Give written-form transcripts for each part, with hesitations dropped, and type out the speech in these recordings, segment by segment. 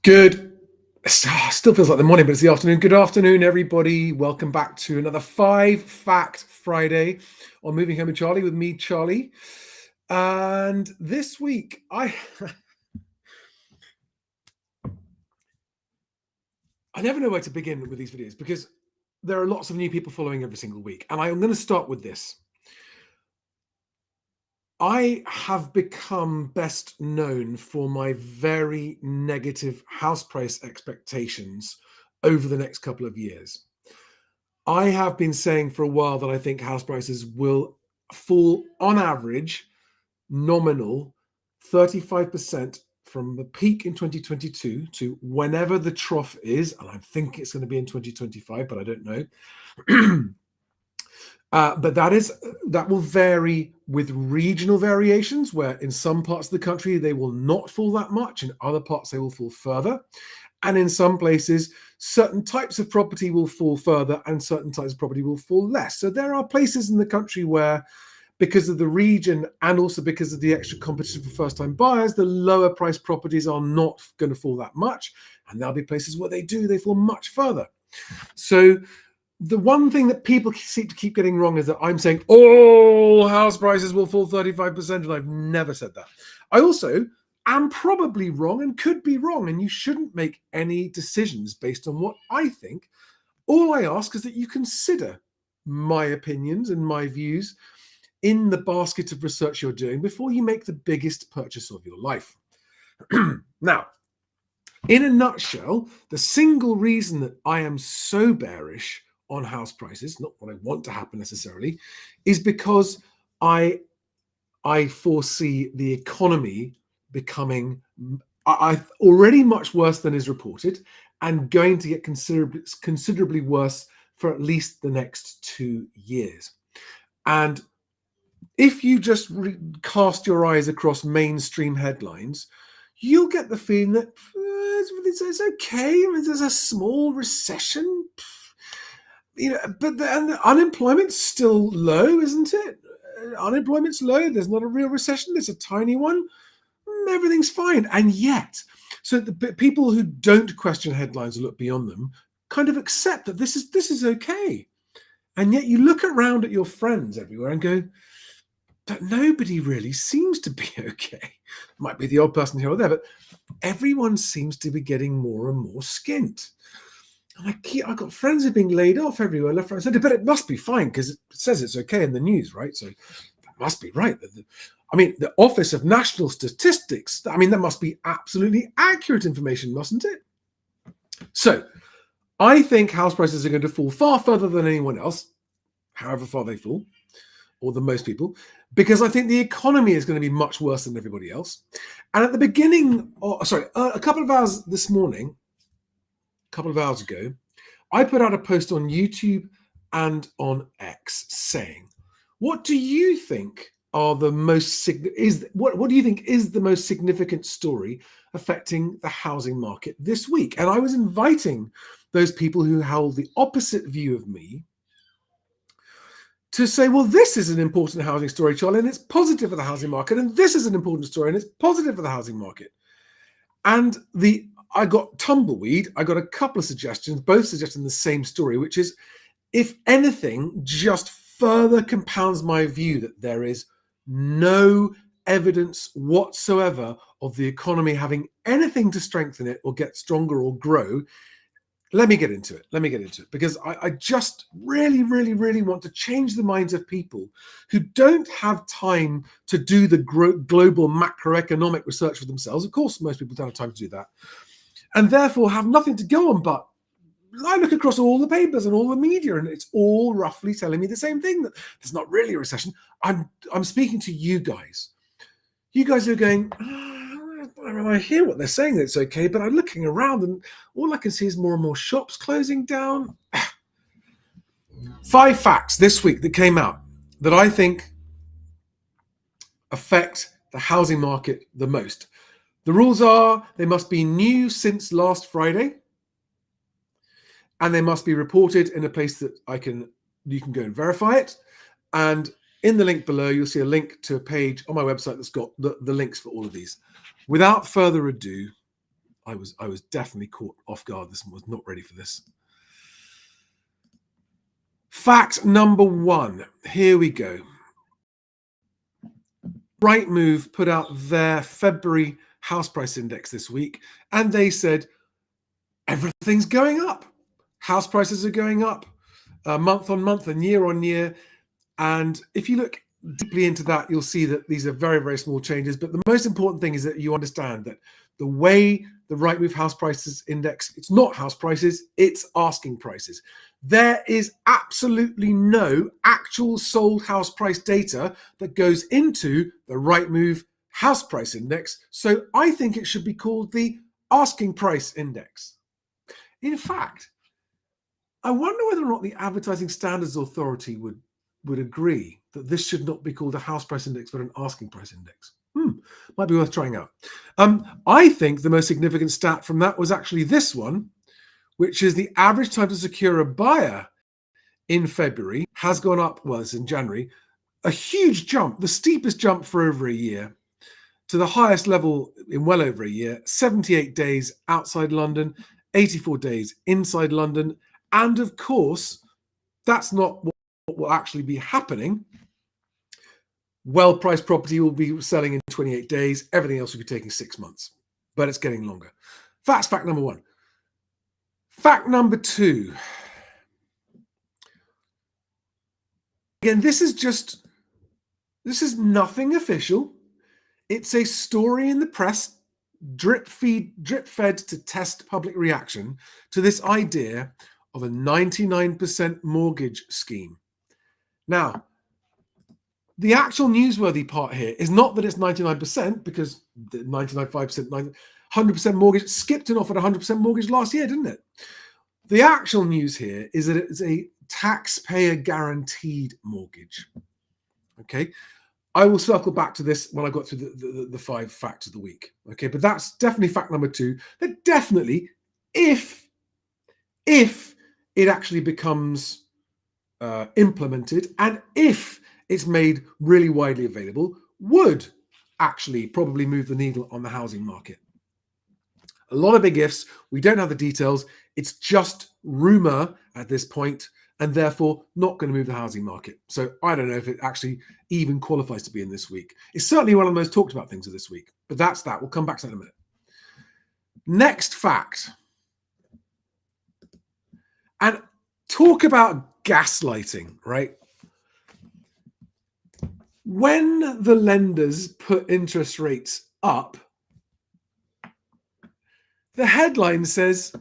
Good. Still feels like the morning, but it's the afternoon. Good afternoon, everybody. Welcome back to another 5-Fact Friday on Moving Home with Charlie with me, Charlie. And this week, I never know where to begin with these videos because there are lots of new people following every single week. And I'm going to start with this. I have become best known for my very negative house price expectations over the next couple of years. I have been saying for a while that I think house prices will fall on average, nominal, 35% from the peak in 2022 to whenever the trough is. And I think it's going to be in 2025, but I don't know. But that will vary with regional variations, where in some parts of the country they will not fall that much, in other parts they will fall further, and in some places certain types of property will fall further and certain types of property will fall less. So there are places in the country where, because of the region and also because of the extra competition for first-time buyers, the lower priced properties are not going to fall that much, and there'll be places where they fall much further. So the one thing that people seem to keep getting wrong is that I'm saying all house prices will fall 35%, and I've never said that. I also am probably wrong and could be wrong, and you shouldn't make any decisions based on what I think. All I ask is that you consider my opinions and my views in the basket of research you're doing before you make the biggest purchase of your life. Now, in a nutshell, the single reason that I am so bearish on house prices, not what I want to happen necessarily, is because I foresee the economy becoming already much worse than is reported, and going to get considerably worse for at least the next 2 years. And if you just cast your eyes across mainstream headlines, you'll get the feeling that it's okay. I mean, there's a small recession, but the unemployment's still low, isn't it? Unemployment's low. There's not a real recession. There's a tiny one. Everything's fine. And yet, so the people who don't question headlines or look beyond them kind of accept that this is okay. And yet you look around at your friends everywhere and go, but nobody really seems to be okay. Might be the odd person here or there, but everyone seems to be getting more and more skint. And I've got friends who are being laid off everywhere, left, right, and centre, but it must be fine because it says it's okay in the news, right? So that must be right. I mean, the Office of National Statistics, I mean, that must be absolutely accurate information, mustn't it? So I think house prices are going to fall far further than anyone else, however far they fall, or than most people, because I think the economy is going to be much worse than everybody else. And at the beginning, a couple of hours this morning, a couple of hours ago, I put out a post on YouTube and on X saying, what do you think are the most what do you think is the most significant story affecting the housing market this week? And I was inviting those people who held the opposite view of me to say, well, this is an important housing story, Charlie, and it's positive for the housing market, and this is an important story, and it's positive for the housing market. And I got tumbleweed. I got a couple of suggestions, both suggesting the same story, which is, if anything, just further compounds my view that there is no evidence whatsoever of the economy having anything to strengthen it or get stronger or grow. Let me get into it. Because I just really, really, really want to change the minds of people who don't have time to do the global macroeconomic research for themselves. Of course, most people don't have time to do that. And therefore have nothing to go on but I look across all the papers and all the media, and it's all roughly telling me the same thing, that there's not really a recession. I'm speaking to you guys. You guys are going, I mean, I hear what they're saying that it's okay, but I'm looking around and all I can see is more and more shops closing down. 5 facts this week that came out that I think affect the housing market the most. The rules are they must be new since last Friday, and they must be reported in a place that you can go and verify it. And in the link below, you'll see a link to a page on my website that's got the links for all of these. Without further ado, I was definitely caught off guard. This one was not ready for this. Fact number 1. Here we go. Rightmove put out their February house price index this week, and they said everything's going up. House prices are going up month on month and year on year. And if you look deeply into that, you'll see that these are very, very small changes. But the most important thing is that you understand that the way the Rightmove house prices index, it's not house prices, it's asking prices. There is absolutely no actual sold house price data that goes into the Rightmove house price index. So I think it should be called the asking price index. In fact, I wonder whether or not the Advertising Standards Authority would agree that this should not be called a house price index, but an asking price index. Might be worth trying out. I think the most significant stat from that was actually this one, which is the average time to secure a buyer in February has gone up, well, it's in January, a huge jump, the steepest jump for over a year, to the highest level in well over a year, 78 days outside London, 84 days inside London. And of course, that's not what will actually be happening. Well-priced property will be selling in 28 days. Everything else will be taking 6 months, but it's getting longer. That's fact number 1. Fact number 2. Again, this is nothing official. It's a story in the press, drip fed to test public reaction to this idea of a 99% mortgage scheme. Now, the actual newsworthy part here is not that it's 99%, because 99.5%, 100% mortgage skipped off at 100% mortgage last year, didn't it? The actual news here is that it's a taxpayer guaranteed mortgage. Okay, I will circle back to this when I got through the 5 facts of the week. Okay, but that's definitely fact number 2. That definitely, if it actually becomes implemented, and if it's made really widely available, would actually probably move the needle on the housing market. A lot of big ifs. We don't have the details. It's just rumor at this point, and therefore not going to move the housing market. So I don't know if it actually even qualifies to be in this week. It's certainly one of the most talked about things of this week, but that's that. We'll come back to that in a minute. Next fact. And talk about gaslighting, right? When the lenders put interest rates up, the headline says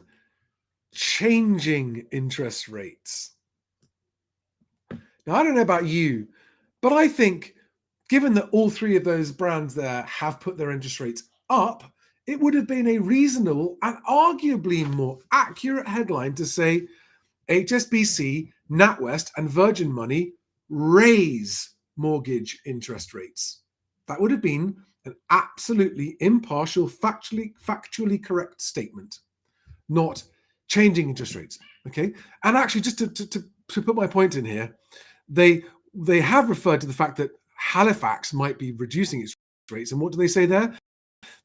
changing interest rates. Now, I don't know about you, but I think given that all 3 of those brands there have put their interest rates up, it would have been a reasonable and arguably more accurate headline to say HSBC, NatWest, and Virgin Money raise mortgage interest rates. That would have been an absolutely impartial, factually correct statement, not changing interest rates. Okay, and actually, just to put my point in here, they have referred to the fact that Halifax might be reducing its rates, and what do they say there?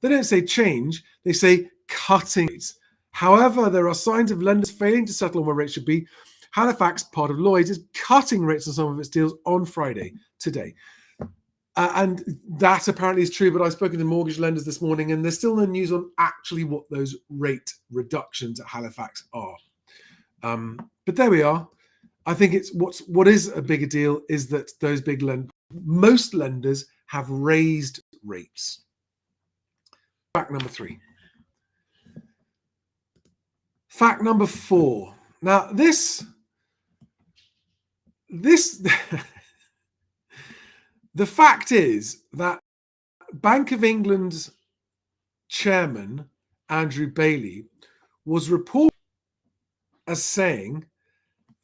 They don't say change; they say cutting rates. However, there are signs of lenders failing to settle on where rates should be. Halifax, part of Lloyds, is cutting rates on some of its deals on Friday, today. And that apparently is true, but I've spoken to mortgage lenders this morning, and there's still no news on actually what those rate reductions at Halifax are. But there we are. I think it's what is a bigger deal is that those most lenders have raised rates. Fact number 3. Fact number 4. Now, this the fact is that Bank of England's chairman, Andrew Bailey, was reported as saying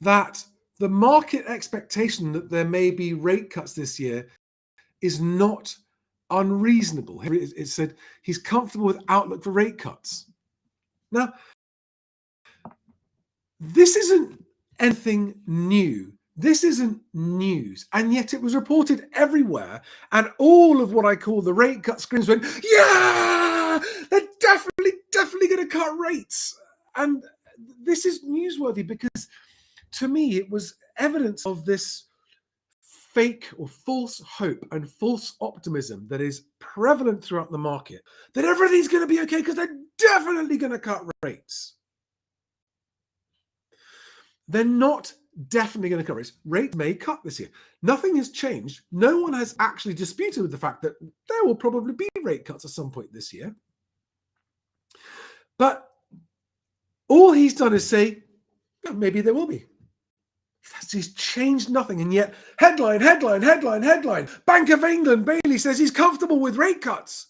that the market expectation that there may be rate cuts this year is not unreasonable. It said he's comfortable with outlook for rate cuts. Now, this isn't anything new. This isn't news. And yet it was reported everywhere. And all of what I call the rate cut screens went, yeah, they're definitely going to cut rates. And this is newsworthy because to me, it was evidence of this fake or false hope and false optimism that is prevalent throughout the market, that everything's going to be okay because they're definitely going to cut rates. They're not definitely going to cut rates. Rates may cut this year. Nothing has changed. No one has actually disputed with the fact that there will probably be rate cuts at some point this year. But all he's done is say, oh, maybe there will be. He's changed nothing. And yet, headline. Bank of England, Bailey says he's comfortable with rate cuts.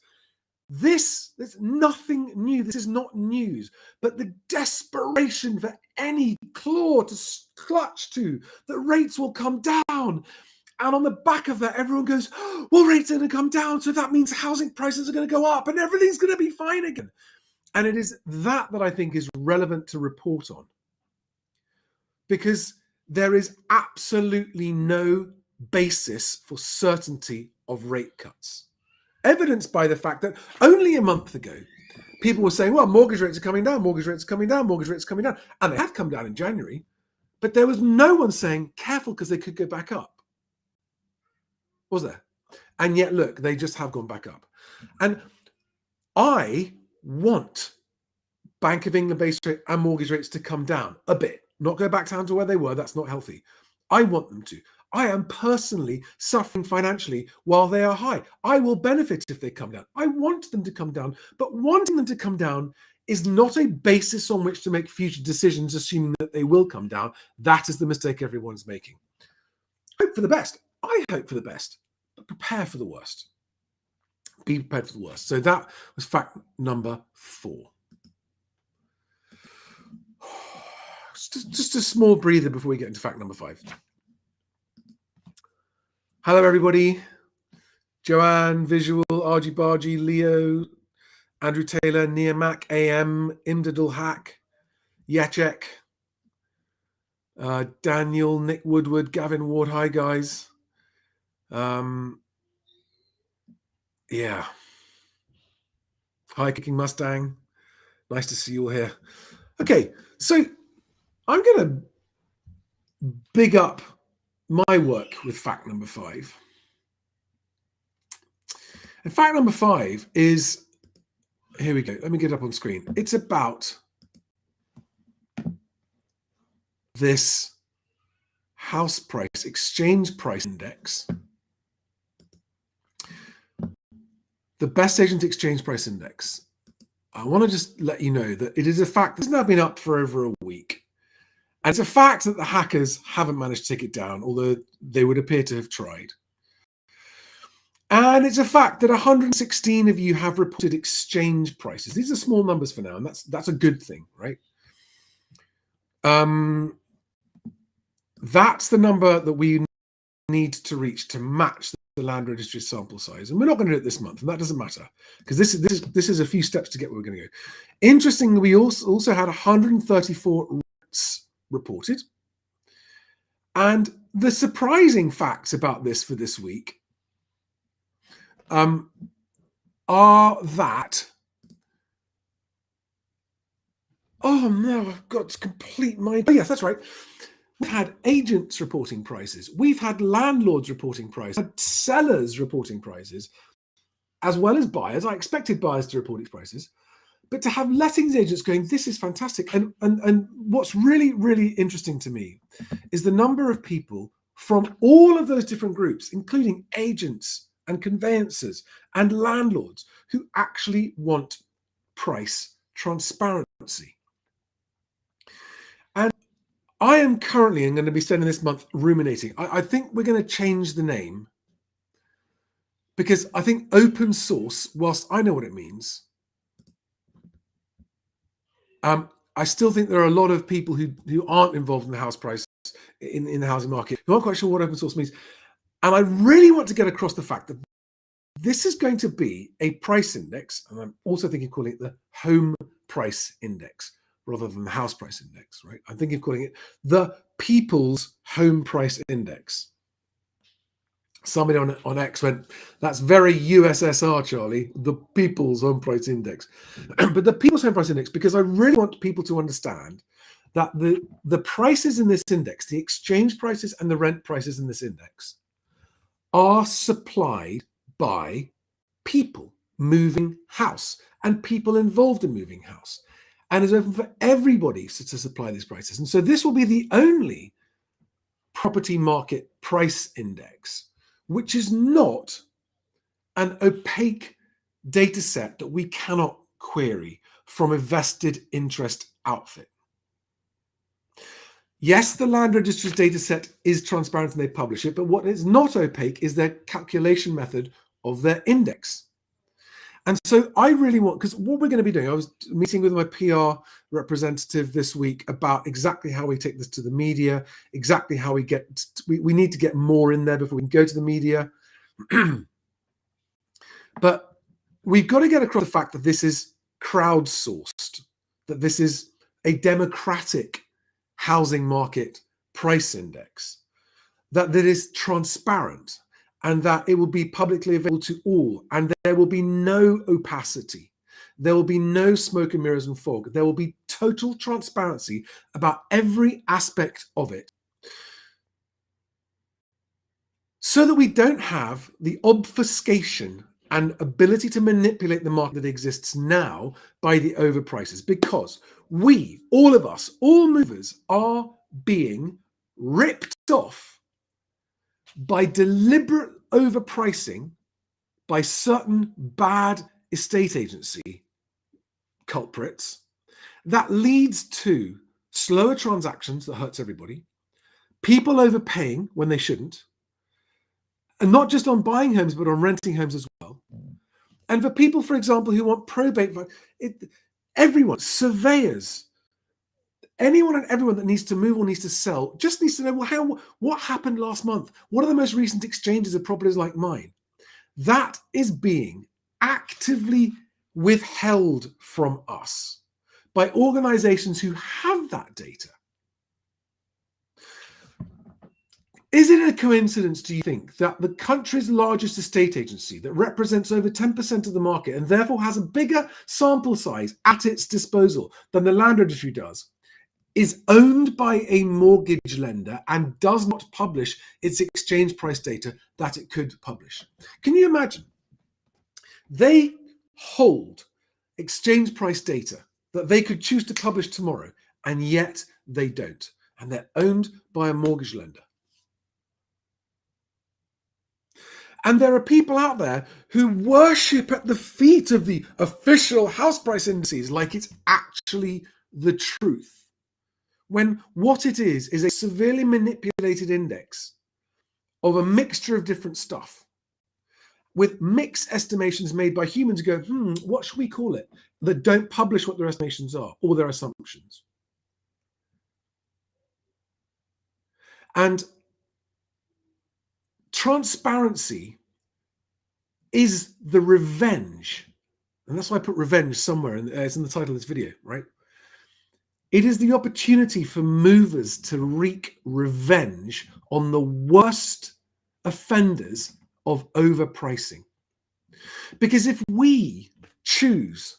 There's nothing new. This is not news. But the desperation for any claw to clutch to, that rates will come down. And on the back of that, everyone goes, well, rates are going to come down. So that means housing prices are going to go up and everything's going to be fine again. And it is that I think is relevant to report on. Because there is absolutely no basis for certainty of rate cuts. Evidenced by the fact that only a month ago, people were saying, well, mortgage rates are coming down, mortgage rates are coming down, mortgage rates are coming down. And they had come down in January, but there was no one saying, careful, because they could go back up. Was there? And yet, look, they just have gone back up. And I want Bank of England base rate and mortgage rates to come down a bit. Not go back down to where they were. That's not healthy. I want them to. I am personally suffering financially while they are high. I will benefit if they come down. I want them to come down, but wanting them to come down is not a basis on which to make future decisions, assuming that they will come down. That is the mistake everyone's making. Hope for the best. I hope for the best, but prepare for the worst. Be prepared for the worst. So that was fact number 4. Just a small breather before we get into fact number 5. Hello, everybody. Joanne, Visual, RG Bargy, Leo, Andrew Taylor, Niamak, AM, Imdadul Hack, Yachek, Daniel, Nick Woodward, Gavin Ward. Hi, guys. Yeah. Hi, Kicking Mustang. Nice to see you all here. Okay, so I'm going to big up my work with fact number 5. And fact number 5 is, here we go. Let me get it up on screen. It's about this house price, exchange price index, the best agent exchange price index. I want to just let you know that it is a fact that's now been up for over a week. And it's a fact that the hackers haven't managed to take it down, although they would appear to have tried. And it's a fact that 116 of you have reported exchange prices. These are small numbers for now, and that's a good thing, right? That's the number that we need to reach to match the land registry sample size. And we're not going to do it this month, and that doesn't matter, because this is a few steps to get where we're going to go. Interestingly, we also had 134 rates reported. And the surprising facts about this for this week are that, oh no, I've got complete mind. Oh, yes, that's right. We've had agents reporting prices. We've had landlords reporting prices, had sellers reporting prices, as well as buyers. I expected buyers to report its prices, but to have lettings agents going, this is fantastic. And what's really, really interesting to me is the number of people from all of those different groups, including agents and conveyancers and landlords, who actually want price transparency. And I am currently, and going to be spending this month ruminating. I think we're going to change the name, because I think open source, whilst I know what it means, I still think there are a lot of people who aren't involved in the house price in the housing market who aren't quite sure what open source means. And I really want to get across the fact that this is going to be a price index, and I'm also thinking of calling it the home price index rather than the house price index, right? I'm thinking of calling it the people's home price index. Somebody on X went, that's very USSR, Charlie, the people's home price index. But the people's home price index, because I really want people to understand that the prices in this index, the exchange prices and the rent prices in this index, are supplied by people moving house and people involved in moving house, and is open for everybody to supply these prices. And so this will be the only property market price index which is not an opaque data set that we cannot query from a vested interest outfit. Yes, the land registry's data set is transparent and they publish it, but what is not opaque is their calculation method of their index. And so I really want, because what we're going to be doing, I was meeting with my PR representative this week about exactly how we take this to the media, exactly how we get, we need to get more in there before we can go to the media. But we've got to get across the fact that this is crowdsourced, that this is a democratic housing market price index, that is transparent, and that it will be publicly available to all, and there will be no opacity. There will be no smoke and mirrors and fog. There will be total transparency about every aspect of it, so that we don't have the obfuscation and ability to manipulate the market that exists now by the overprices, because we, all of us, all movers, are being ripped off by deliberate overpricing by certain bad estate agency culprits that leads to slower transactions that hurts everybody, people overpaying when they shouldn't, and not just on buying homes, but on renting homes as well. And for people, for example, who want probate, everyone, surveyors, anyone and everyone that needs to move or needs to sell just needs to know, well, what happened last month? What are the most recent exchanges of properties like mine? That is being actively withheld from us by organizations who have that data. Is it a coincidence, do you think, that the country's largest estate agency that represents over 10% of the market and therefore has a bigger sample size at its disposal than the land registry does, is owned by a mortgage lender and does not publish its exchange price data that it could publish? Can you imagine? They hold exchange price data that they could choose to publish tomorrow, and yet they don't. And they're owned by a mortgage lender. And there are people out there who worship at the feet of the official house price indices like it's actually the truth, when what it is a severely manipulated index of a mixture of different stuff, with mixed estimations made by humans who go, what should we call it? That don't publish what their estimations are or their assumptions. And transparency is the revenge. And that's why I put revenge somewhere. It's in the title of this video, right? It is the opportunity for movers to wreak revenge on the worst offenders of overpricing. Because if we choose,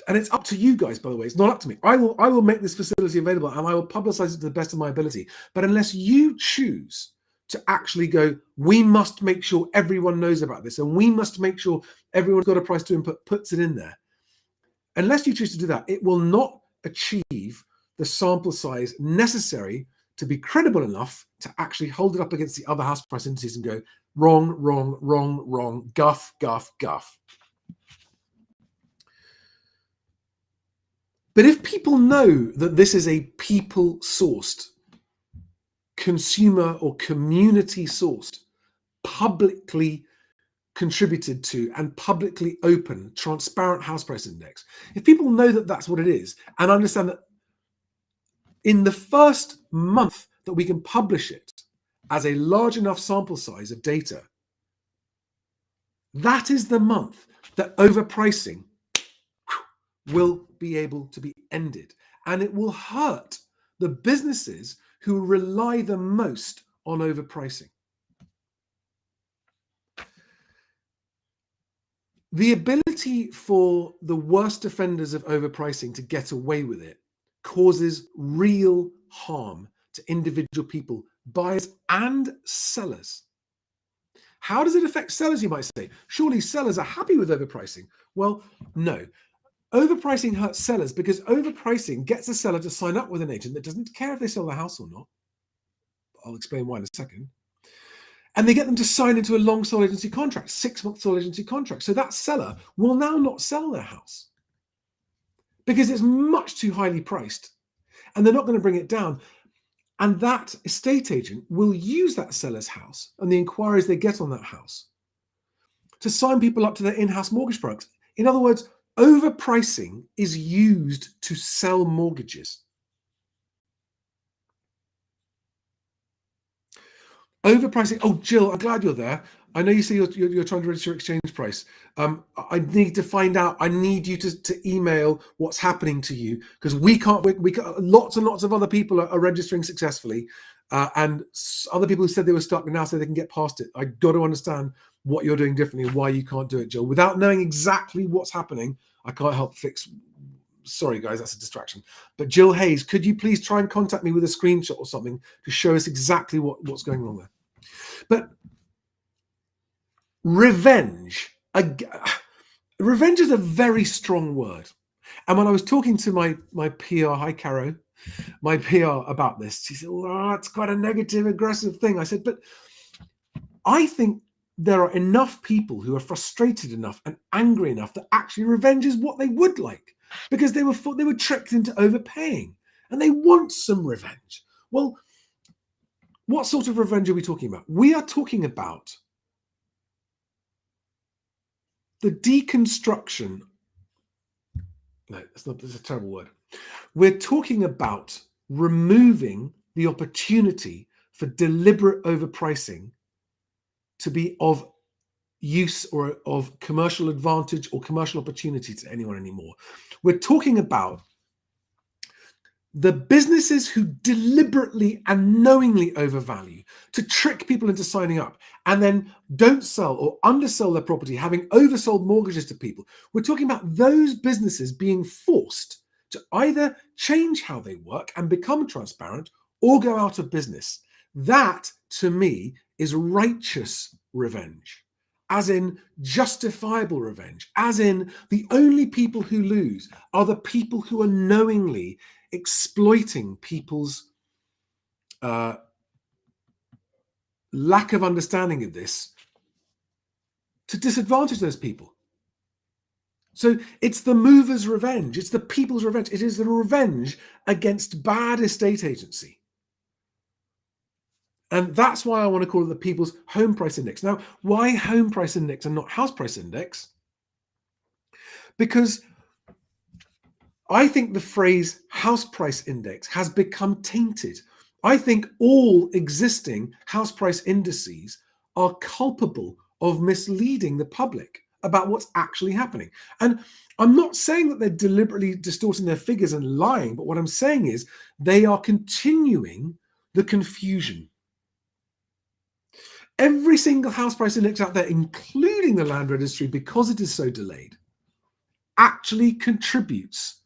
and it's up to you guys, by the way, it's not up to me. I will make this facility available and I will publicize it to the best of my ability. But unless you choose to actually go, we must make sure everyone knows about this, and we must make sure everyone's got a price to input, puts it in there. Unless you choose to do that, it will not achieve the sample size necessary to be credible enough to actually hold it up against the other house price indices and go, wrong, wrong, wrong, wrong, guff, guff, guff. But if people know that this is a people-sourced, consumer or community-sourced, publicly contributed to and publicly open, transparent house price index, if people know that that's what it is and understand that in the first month that we can publish it as a large enough sample size of data, that is the month that overpricing will be able to be ended. And it will hurt the businesses who rely the most on overpricing. The ability for the worst offenders of overpricing to get away with it causes real harm to individual people, buyers and sellers. How does it affect sellers, you might say? Surely sellers are happy with overpricing. Well, no. Overpricing hurts sellers because overpricing gets a seller to sign up with an agent that doesn't care if they sell the house or not. I'll explain why in a second. And they get them to sign into a long sole agency contract, 6-month sole agency contract. So that seller will now not sell their house because it's much too highly priced and they're not going to bring it down. And that estate agent will use that seller's house and the inquiries they get on that house to sign people up to their in-house mortgage products. In other words, overpricing is used to sell mortgages. Overpricing. Oh, Jill, I'm glad you're there. I know you say you're trying to register exchange price. I need to find out. I need you to email what's happening to you because we can't. Lots and lots of other people are registering successfully, and other people who said they were stuck now say they can get past it. I got to understand what you're doing differently and why you can't do it, Jill. Without knowing exactly what's happening, I can't help fix. Sorry, guys, that's a distraction. But Jill Hayes, could you please try and contact me with a screenshot or something to show us exactly what's going on there? But revenge. Revenge is a very strong word. And when I was talking to my PR, hi Caro, my PR about this, she said, "Oh, it's quite a negative, aggressive thing." I said, but I think there are enough people who are frustrated enough and angry enough that actually revenge is what they would like because they were tricked into overpaying and they want some revenge. Well, what sort of revenge are we talking about? We are talking about the deconstruction. No, that's a terrible word. We're talking about removing the opportunity for deliberate overpricing to be of use or of commercial advantage or commercial opportunity to anyone anymore. We're talking about the businesses who deliberately and knowingly overvalue to trick people into signing up and then don't sell or undersell their property, having oversold mortgages to people. We're talking about those businesses being forced to either change how they work and become transparent or go out of business. That, to me, is righteous revenge, as in justifiable revenge, as in the only people who lose are the people who are knowingly exploiting people's lack of understanding of this to disadvantage those people. So it's the movers' revenge. It's the people's revenge. It is the revenge against bad estate agency. And that's why I want to call it the People's Home Price Index. Now, why Home Price Index and not House Price Index? Because I think the phrase house price index has become tainted. I think all existing house price indices are culpable of misleading the public about what's actually happening. And I'm not saying that they're deliberately distorting their figures and lying, but what I'm saying is they are continuing the confusion. Every single house price index out there, including the land registry, because it is so delayed, actually contributes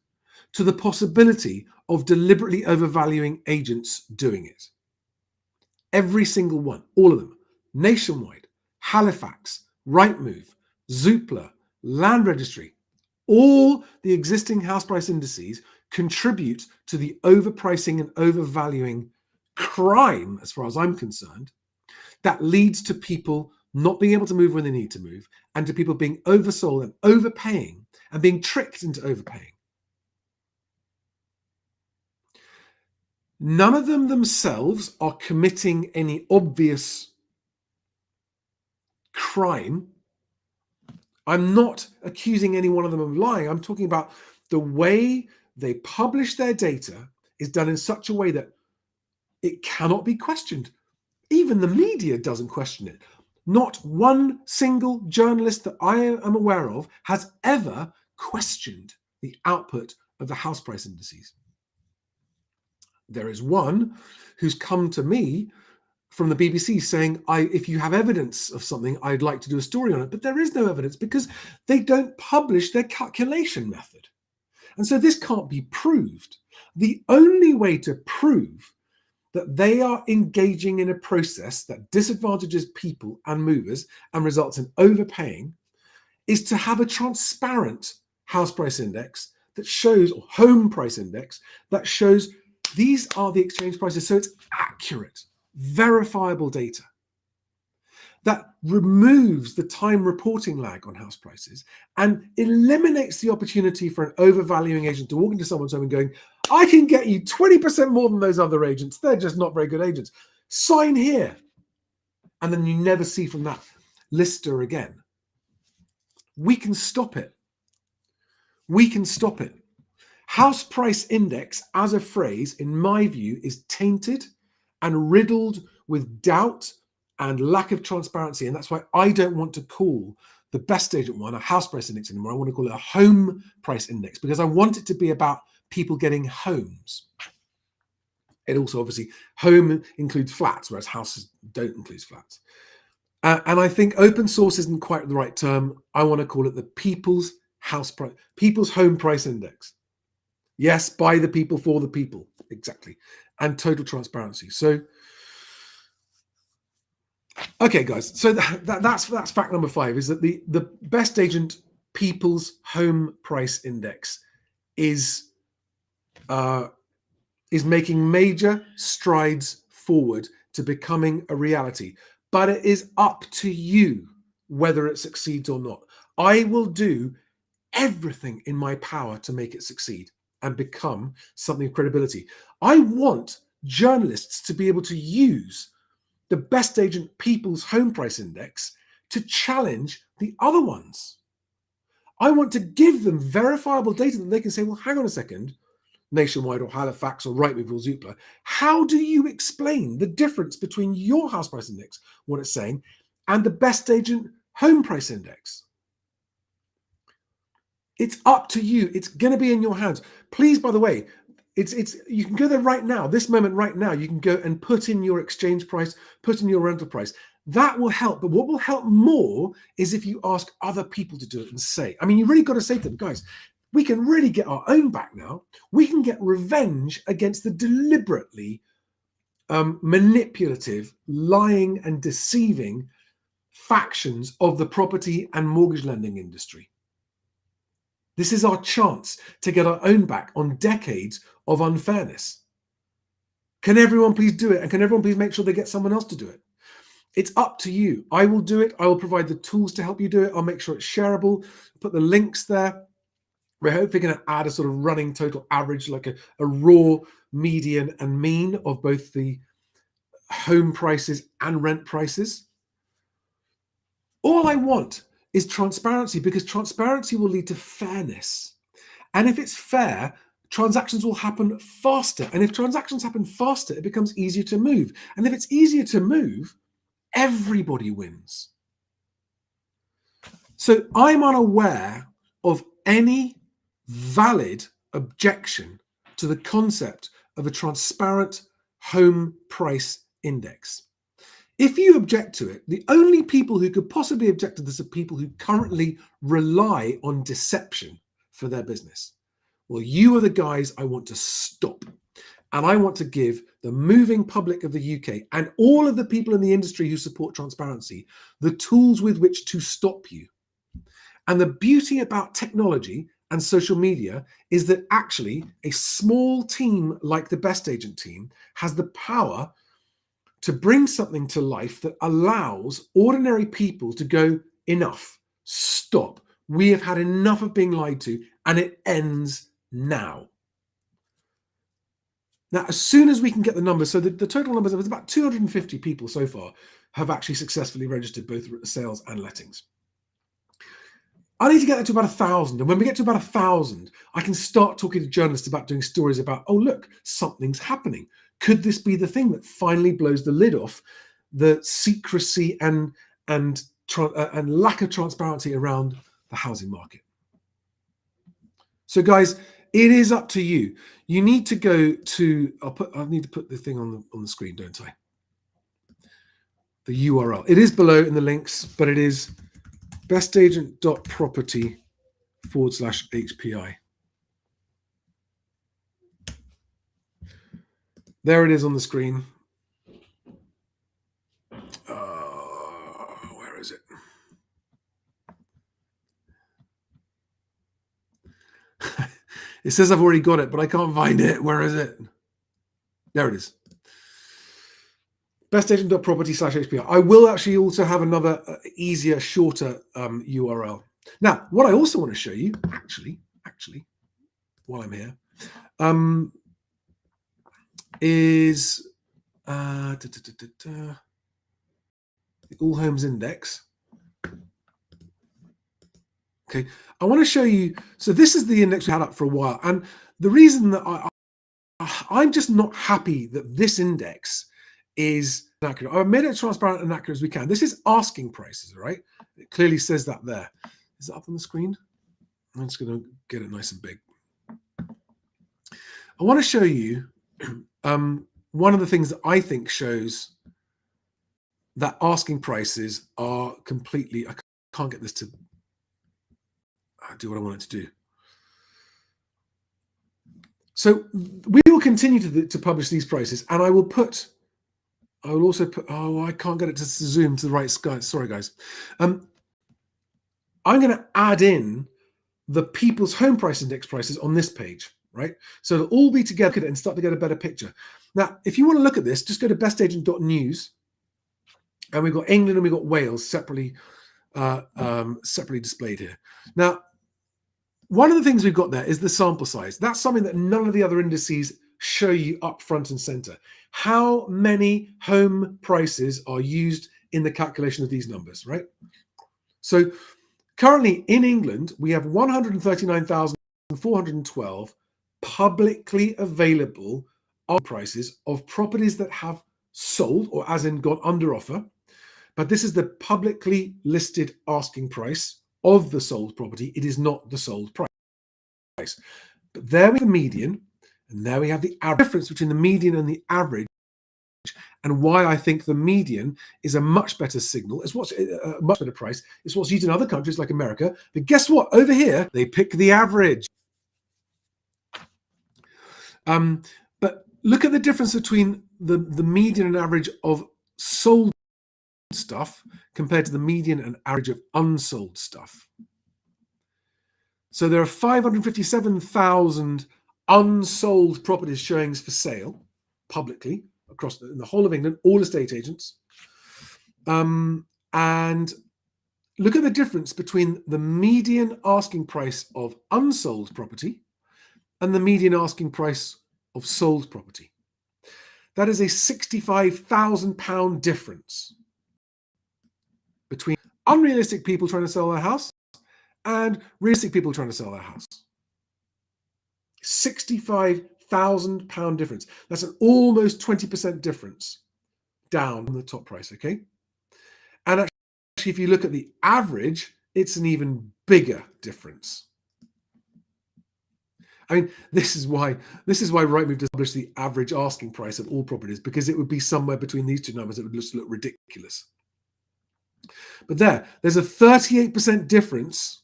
to the possibility of deliberately overvaluing agents doing it. Every single one, all of them, Nationwide, Halifax, Rightmove, Zoopla, Land Registry, all the existing house price indices contribute to the overpricing and overvaluing crime, as far as I'm concerned, that leads to people not being able to move when they need to move and to people being oversold and overpaying and being tricked into overpaying. None of them themselves are committing any obvious crime, I'm not accusing any one of them of lying. I'm talking about the way they publish their data is done in such a way that it cannot be questioned. Even the media doesn't question it. Not one single journalist that I am aware of has ever questioned the output of the house price indices. There is one who's come to me from the BBC saying, if you have evidence of something, I'd like to do a story on it. But there is no evidence because they don't publish their calculation method. And so this can't be proved. The only way to prove that they are engaging in a process that disadvantages people and movers and results in overpaying is to have a transparent house price index that shows, or home price index, that shows these are the exchange prices. So it's accurate, verifiable data that removes the time reporting lag on house prices and eliminates the opportunity for an overvaluing agent to walk into someone's home and going, I can get you 20% more than those other agents. They're just not very good agents. Sign here. And then you never see from that lister again. We can stop it. We can stop it. House price index as a phrase, in my view, is tainted and riddled with doubt and lack of transparency. And that's why I don't want to call the best agent one a house price index anymore. I want to call it a home price index because I want it to be about people getting homes. It also, obviously, home includes flats, whereas houses don't include flats. And I think open source isn't quite the right term. I want to call it the people's home price index. Yes, by the people, for the people. Exactly. And total transparency. So, okay, guys. So that's fact number 5, is that the best agent people's home price index is making major strides forward to becoming a reality. But it is up to you whether it succeeds or not. I will do everything in my power to make it succeed and become something of credibility. I want journalists to be able to use the best agent people's home price index to challenge the other ones. I want to give them verifiable data that they can say, well, hang on a second, Nationwide or Halifax or Rightmove or Zoopla, how do you explain the difference between your house price index, what it's saying, and the best agent home price index? It's up to you. It's going to be in your hands. Please, by the way, you can go there right now, this moment right now, you can go and put in your exchange price, put in your rental price. That will help. But what will help more is if you ask other people to do it and say, I mean, you really got to say to them, guys, we can really get our own back now. We can get revenge against the deliberately manipulative, lying and deceiving factions of the property and mortgage lending industry. This is our chance to get our own back on decades of unfairness. Can everyone please do it? And can everyone please make sure they get someone else to do it? It's up to you. I will do it. I will provide the tools to help you do it. I'll make sure it's shareable, put the links there. We're hopefully going to add a sort of running total average, like a raw, median, and mean of both the home prices and rent prices. All I want is transparency, because transparency will lead to fairness. And if it's fair, transactions will happen faster. And if transactions happen faster, it becomes easier to move. And if it's easier to move, everybody wins. So I'm unaware of any valid objection to the concept of a transparent home price index. If you object to it, the only people who could possibly object to this are people who currently rely on deception for their business. Well, you are the guys I want to stop. And I want to give the moving public of the UK and all of the people in the industry who support transparency the tools with which to stop you. And the beauty about technology and social media is that actually a small team like the Best Agent team has the power to bring something to life that allows ordinary people to go, enough, stop. We have had enough of being lied to, and it ends now. Now, as soon as we can get the numbers, so the total numbers, of about 250 people so far have actually successfully registered both sales and lettings. I need to get that to about 1,000. And when we get to about 1,000, I can start talking to journalists about doing stories about, oh, look, something's happening. Could this be the thing that finally blows the lid off the secrecy and lack of transparency around the housing market? So, guys, it is up to you. You need to go to. I need to put the thing on the screen, don't I? The URL. It is below in the links, but it is bestagent.property/HPI. There it is on the screen. Where is it? It says I've already got it, but I can't find it. Where is it? There it is. bestagent.property/HPI. I will actually also have another easier, shorter URL. Now, what I also want to show you, actually, while I'm here, is the All Homes Index. Okay, I want to show you. So this is the index we had up for a while, and the reason that I'm just not happy that this index is accurate. I've made it transparent and accurate as we can. This is asking prices, right? It clearly says that there. Is it up on the screen? I'm just going to get it nice and big. I want to show you one of the things that I think shows that asking prices are completely. I can't get this to do what I want it to do. So we will continue to publish these prices, and I will also put. Oh, I can't get it to zoom to the right sky. Sorry, guys. I'm going to add in the people's home price index prices on this page, right? So it'll all be together and start to get a better picture. Now, if you want to look at this, just go to bestagent.news, and we've got England and we've got Wales separately displayed here. Now, one of the things we've got there is the sample size. That's something that none of the other indices show you up front and center. How many home prices are used in the calculation of these numbers, right? So currently in England, we have 139,412 publicly available prices of properties that have sold, or as in gone under offer. But this is the publicly listed asking price of the sold property. It is not the sold price. But there we have the median, and there we have the average. Difference between the median and the average, and why I think the median is a much better signal, is what's a much better price, is what's used in other countries like America. But guess what? Over here, they pick the average. But look at the difference between the median and average of sold stuff compared to the median and average of unsold stuff. So there are 557,000 unsold properties showings for sale publicly across in the whole of England, all estate agents. And look at the difference between the median asking price of unsold property and the median asking price of sold property. That is a £65,000 difference between unrealistic people trying to sell their house and realistic people trying to sell their house. £65,000 difference. That's an almost 20% difference down from the top price, okay? And actually, if you look at the average, it's an even bigger difference. I mean, this is why Rightmove established the average asking price of all properties, because it would be somewhere between these two numbers. It would just look ridiculous. But there's a 38% difference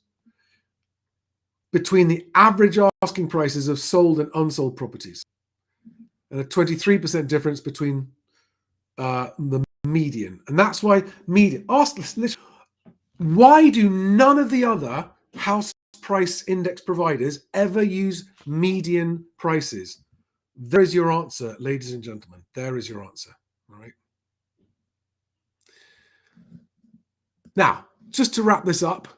between the average asking prices of sold and unsold properties, and a 23% difference between the median. And that's why median. Why do none of the other house price index providers ever use median prices? There is your answer, ladies and gentlemen. There is your answer. All right. Now, just to wrap this up,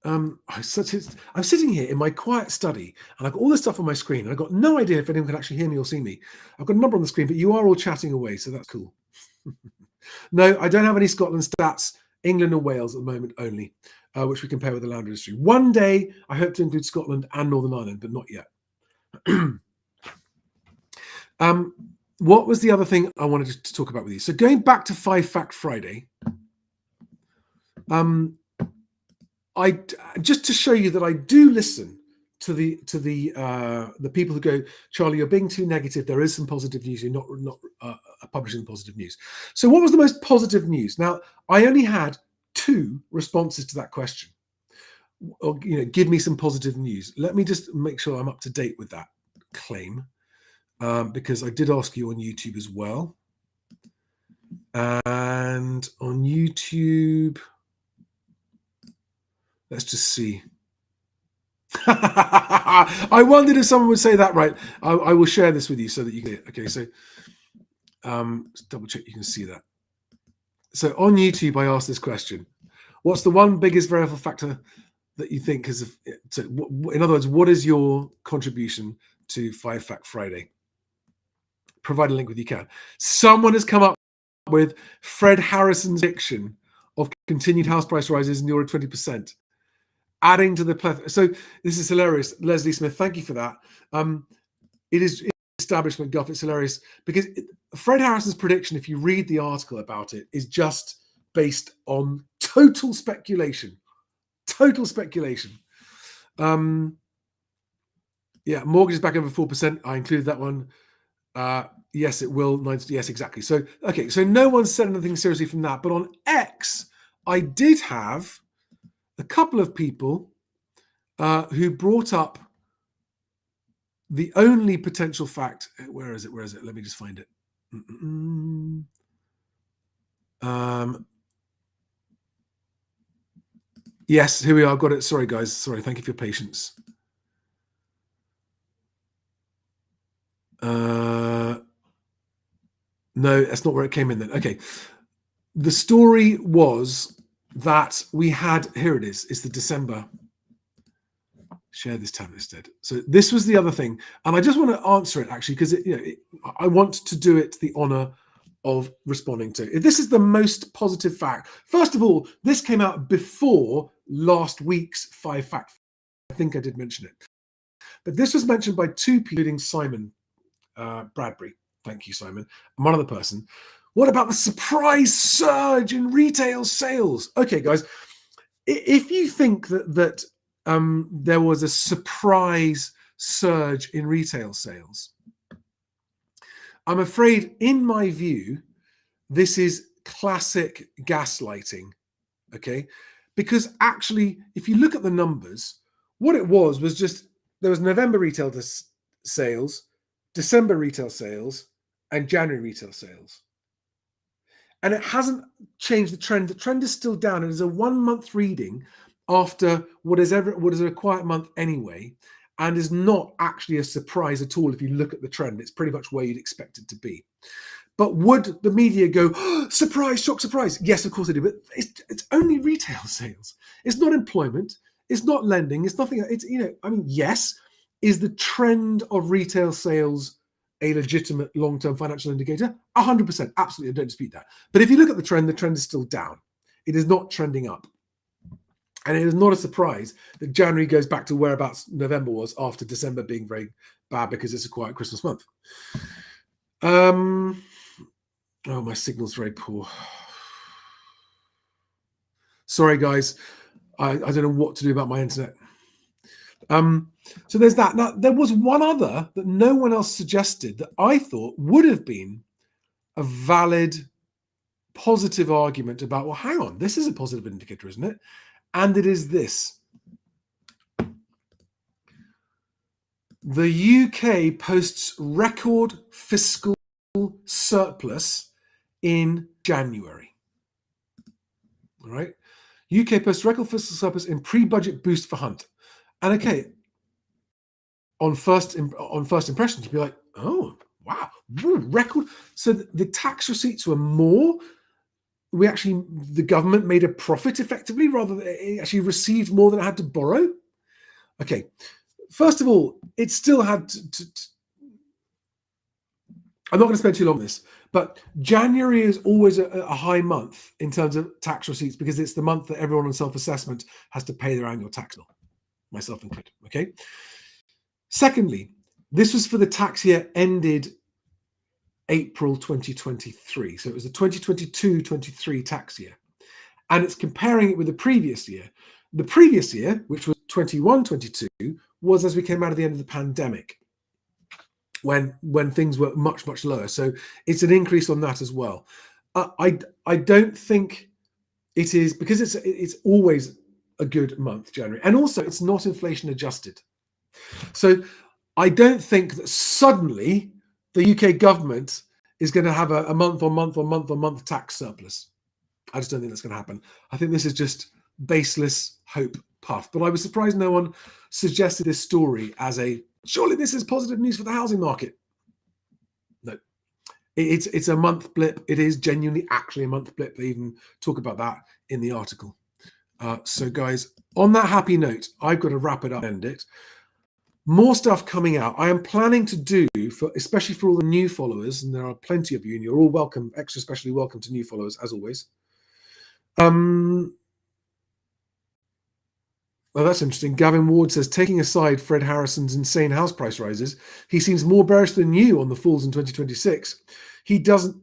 I'm sitting here in my quiet study, and I've got all this stuff on my screen, and I've got no idea if anyone can actually hear me or see me. I've got a number on the screen, but you are all chatting away, so that's cool. No, I don't have any Scotland stats, England and Wales at the moment only. which we compare with the land registry. One day, I hope to include Scotland and Northern Ireland, but not yet. What was the other thing I wanted to talk about with you? So going back to 5 Fact Friday, I just to show you that I do listen to the people who go, Charlie, you're being too negative. There is some positive news. You're not publishing positive news. So what was the most positive news? Now, I only had 2 responses to that question. Or, give me some positive news. Let me just make sure I'm up to date with that claim, because I did ask you on YouTube as well. And on YouTube, let's just see. I wondered if someone would say that right. I will share this with you so that you can. Okay, so let's double check you can see that. So on YouTube, I asked this question: what's the one biggest verifiable factor that you think is? In other words, what is your contribution to 5 Fact Friday? Provide a link with you can. Someone has come up with Fred Harrison's prediction of continued house price rises in the order of 20%. Adding to the plethora. So this is hilarious. Leslie Smith, thank you for that. It is establishment guff. It's hilarious because Fred Harrison's prediction, if you read the article about it, is just based on total speculation. Total speculation. Yeah, mortgage is back over 4%. I included that one. Yes, it will. Yes, exactly. So, okay. So no one said anything seriously from that. But on X, I did have a couple of people who brought up the only potential fact. Where is it? Where is it? Let me just find it. Yes, here we are. Got it. Sorry, guys. Sorry. Thank you for your patience. No, that's not where it came in then. Okay. The story was that we had, here it is. It's the December. Share this tab instead. So this was the other thing. And I just want to answer it actually, because I want to do it the honor of responding to. If this is the most positive fact, first of all, this came out before last week's 5 Fact. I think I did mention it. But this was mentioned by 2 people, including Simon Bradbury. Thank you, Simon. And one other person. What about the surprise surge in retail sales? Okay, guys, if you think that there was a surprise surge in retail sales, I'm afraid, in my view, this is classic gaslighting, okay? Because actually, if you look at the numbers, what it was just there was November retail sales, December retail sales, and January retail sales. And it hasn't changed the trend. The trend is still down. It is a 1-month reading after what is a quiet month anyway, and is not actually a surprise at all if you look at the trend. It's pretty much where you'd expect it to be. But would the media go, oh, surprise, shock, surprise? Yes, of course they do. But it's only retail sales. It's not employment. It's not lending. It's nothing. It's, yes, is the trend of retail sales a legitimate long-term financial indicator? 100%. Absolutely. I don't dispute that. But if you look at the trend is still down. It is not trending up. And it is not a surprise that January goes back to whereabouts November was after December being very bad because it's a quiet Christmas month. Oh, my signal's very poor. Sorry, guys. I don't know what to do about my internet. So there's that. Now, there was one other that no one else suggested that I thought would have been a valid, positive argument about, well, hang on, this is a positive indicator, isn't it? And it is this. The UK posts record fiscal surplus in January. All right. UK posts record fiscal surplus in pre-budget boost for Hunt. And okay, on first impressions, you'd be like, oh, wow, record. So the tax receipts were more. The government made a profit effectively rather than it actually received more than it had to borrow. Okay. First of all, it still had I'm not going to spend too long on this, but January is always a high month in terms of tax receipts because it's the month that everyone on self-assessment has to pay their annual tax bill, myself included. Okay. Secondly, this was for the tax year ended April 2023. So it was the 2022-23 tax year. And it's comparing it with the previous year. The previous year, which was 21-22, was as we came out of the end of the pandemic, when things were much, much lower. So it's an increase on that as well. I don't think it is, because it's always a good month, January. And also it's not inflation adjusted. So I don't think that suddenly the UK government is going to have a month-on-month tax surplus. I just don't think that's going to happen. I think this is just baseless hope puff. But I was surprised no one suggested this story as surely this is positive news for the housing market. No, it's a month blip. It is genuinely actually a month blip. They even talk about that in the article. So guys, on that happy note, I've got to wrap it up and end it. More stuff coming out. I am planning to do, especially for all the new followers, and there are plenty of you, and you're all welcome, extra specially welcome to new followers, as always. Well, that's interesting. Gavin Ward says, taking aside Fred Harrison's insane house price rises, he seems more bearish than you on the falls in 2026. He doesn't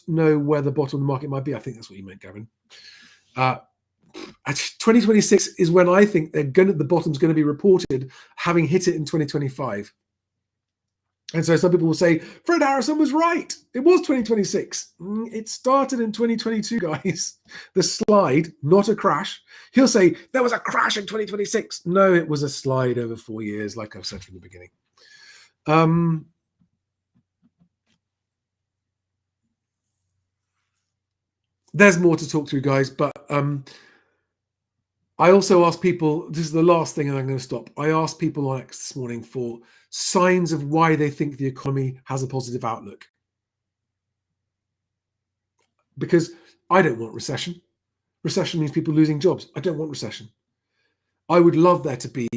know where the bottom of the market might be. I think that's what you meant, Gavin. 2026 is when I think the bottom's going to be reported, having hit it in 2025. And so some people will say, Fred Harrison was right. It was 2026. It started in 2022, guys. The slide, not a crash. He'll say, there was a crash in 2026. No, it was a slide over 4 years, like I've said from the beginning. There's more to talk through, guys, but I also asked people, this is the last thing and I'm going to stop. I asked people on X this morning for signs of why they think the economy has a positive outlook. Because I don't want recession. Recession means people losing jobs. I don't want recession. I would love there to be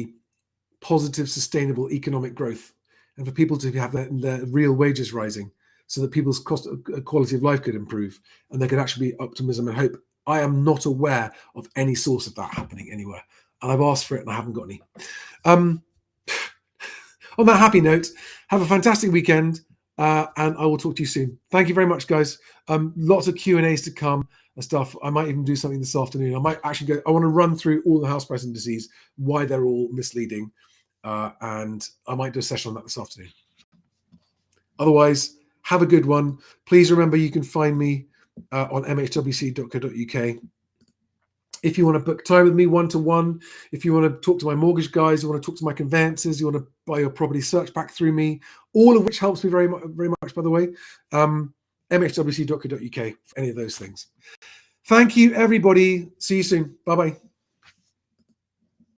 positive, sustainable economic growth and for people to have their real wages rising so that people's quality of life could improve and there could actually be optimism and hope. I am not aware of any source of that happening anywhere. And I've asked for it and I haven't got any. On that happy note, have a fantastic weekend and I will talk to you soon. Thank you very much, guys. Lots of Q&As to come and stuff. I might even do something this afternoon. I might actually I want to run through all the house price indices, why they're all misleading. And I might do a session on that this afternoon. Otherwise, have a good one. Please remember you can find me on mhwc.co.uk. If you want to book time with me one-to-one, if you want to talk to my mortgage guys, you want to talk to my conveyancers, you want to buy your property search pack through me, all of which helps me very much, by the way, mhwc.co.uk for any of those things. Thank you, everybody. See you soon. Bye-bye.